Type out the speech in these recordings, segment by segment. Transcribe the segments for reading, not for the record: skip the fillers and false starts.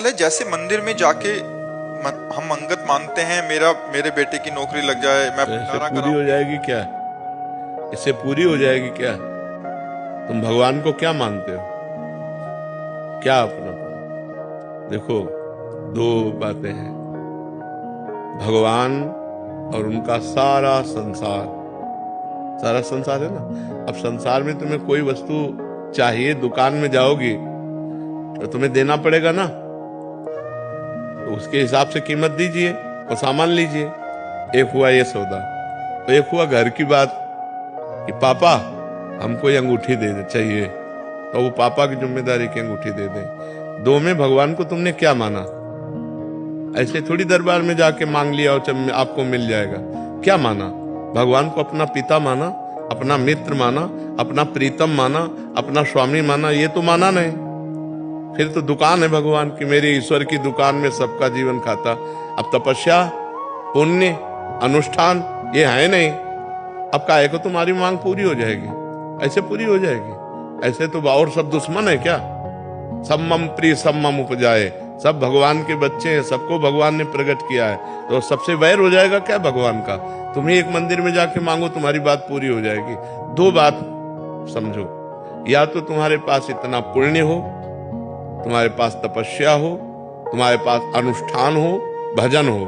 जैसे मंदिर में जाके हम मंगत मानते हैं, मेरे बेटे की नौकरी लग जाए, मैं तो इससे भंडारा पूरी हो जाएगी क्या? इससे पूरी हो जाएगी क्या? तुम भगवान को क्या मानते हो? क्या अपना? देखो, दो बातें हैं, भगवान और उनका सारा संसार। सारा संसार है ना। अब संसार में तुम्हें कोई वस्तु चाहिए, दुकान में जाओगी तो तुम्हें देना पड़ेगा ना, तो उसके हिसाब से कीमत दीजिए और सामान लीजिए। एक हुआ ये सौदा। तो एक हुआ घर की बात कि पापा हमको ये अंगूठी दे दे चाहिए, तो वो पापा की जिम्मेदारी की अंगूठी दे दे। दो में भगवान को तुमने क्या माना? ऐसे थोड़ी दरबार में जाके मांग लिया और आपको मिल जाएगा। क्या माना? भगवान को अपना पिता माना, अपना मित्र माना, अपना प्रीतम माना, अपना स्वामी माना? ये तो माना नहीं। फिर तो दुकान है भगवान की, मेरे ईश्वर की दुकान में सबका जीवन खाता। अब तपस्या, पुण्य, अनुष्ठान ये है नहीं। अब काहे को तुम्हारी मांग पूरी हो जाएगी? ऐसे पूरी हो जाएगी? ऐसे तो और सब दुश्मन है क्या? सब मम प्रिय सब मम उपजाए, सब भगवान के बच्चे हैं, सबको भगवान ने प्रकट किया है, तो सबसे वैर हो जाएगा क्या भगवान का? तुम्हें एक मंदिर में जाके मांगो, तुम्हारी बात पूरी हो जाएगी। दो बात समझो, या तो तुम्हारे पास इतना पुण्य हो, तुम्हारे पास तपस्या हो, तुम्हारे पास अनुष्ठान हो, भजन हो,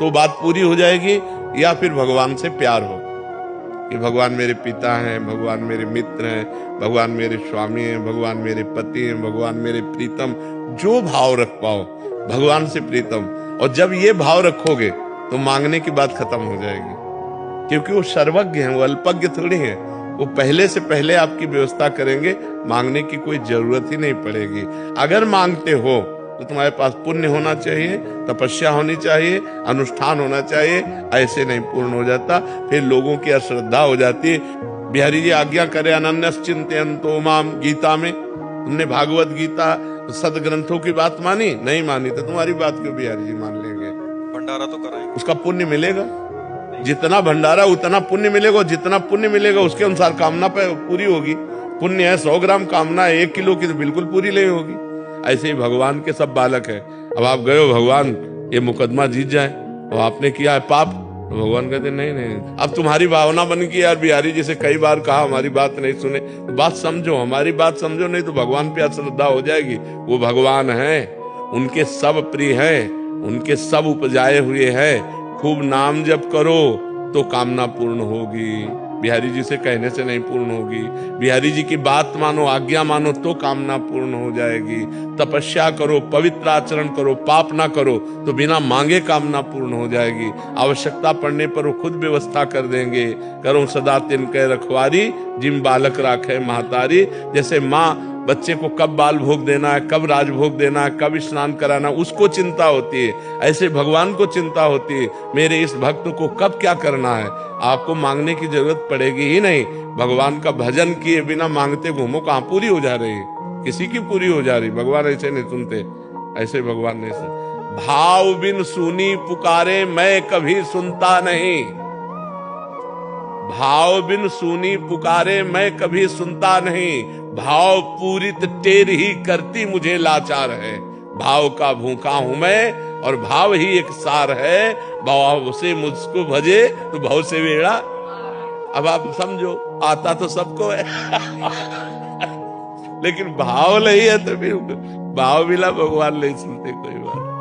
तो बात पूरी हो जाएगी। या फिर भगवान से प्यार हो कि भगवान मेरे पिता हैं, भगवान मेरे मित्र हैं, भगवान मेरे स्वामी हैं, भगवान मेरे पति हैं, भगवान मेरे प्रीतम। जो भाव रख पाओ भगवान से प्रीतम, और जब ये भाव रखोगे तो मांगने की बात खत्म हो जाएगी। क्योंकि वो सर्वज्ञ हैं, वो अल्पज्ञ थोड़ी हैं। वो पहले से पहले आपकी व्यवस्था करेंगे, मांगने की कोई जरूरत ही नहीं पड़ेगी। अगर मांगते हो तो तुम्हारे पास पुण्य होना चाहिए, तपस्या होनी चाहिए, अनुष्ठान होना चाहिए। ऐसे नहीं पूर्ण हो जाता, फिर लोगों की अश्रद्धा हो जाती है। बिहारी जी आज्ञा करे अनन्यश्चिन्तयन्तो माम, गीता में तुमने भागवत गीता सदग्रंथों की बात मानी नहीं मानी, तो तुम्हारी बात क्यों बिहारी जी मान लेंगे? भंडारा तो कराएंगे, उसका पुण्य मिलेगा। जितना भंडारा उतना पुण्य मिलेगा, जितना पुण्य मिलेगा उसके अनुसार कामना पूरी होगी। पुण्य है 100 ग्राम, कामना है 1 किलो की, तो बिल्कुल पूरी नहीं होगी। ऐसे ही भगवान के सब बालक है। अब आप गए हो, भगवान ये मुकदमा जीत जाए और आपने किया है पाप, तो भगवान कहते नहीं नहीं। अब तुम्हारी भावना बन गई यार, बिहारी जी से कई बार कहा हमारी बात नहीं सुने, तो बात समझो, हमारी बात समझो, नहीं तो भगवान पे अश्रद्धा हो जाएगी। वो भगवान है, उनके सब प्रिय है, उनके सब उपजाए हुए हैं। खूब नाम जप करो तो कामना पूर्ण होगी, बिहारी जी से कहने से नहीं पूर्ण होगी। बिहारी जी की बात मानो, आज्ञा मानो तो कामना पूर्ण हो जाएगी। तपस्या करो, पवित्र आचरण करो, पाप ना करो तो बिना मांगे कामना पूर्ण हो जाएगी। आवश्यकता पड़ने पर वो खुद व्यवस्था कर देंगे। करो सदा तिनके रखवारी, जिम बालक राखे महतारी। जैसे माँ बच्चे को कब बाल भोग देना है, कब राजभोग देना है, कब स्नान कराना, उसको चिंता होती है, ऐसे भगवान को चिंता होती है, मेरे इस भक्त को कब क्या करना है। आपको मांगने की जरूरत पड़ेगी ही नहीं। भगवान का भजन किए बिना मांगते घूमो, कहाँ पूरी हो जा रही है? किसी की पूरी हो जा रही? भगवान ऐसे नहीं सुनते, ऐसे भगवान नहीं सुनते। भाव बिन सुनी पुकारे मैं कभी सुनता नहीं, भाव बिन सुनी पुकारे मैं कभी सुनता नहीं। भाव पूरित टेर ही करती मुझे लाचार है। भाव का भूखा हूं मैं और भाव ही एक सार है। भाव से मुझको भजे तो भाव से वेड़ा। अब आप समझो, आता तो सबको है लेकिन भाव नहीं है तो फिर भाव मिला, भगवान नहीं सुनते कोई बात।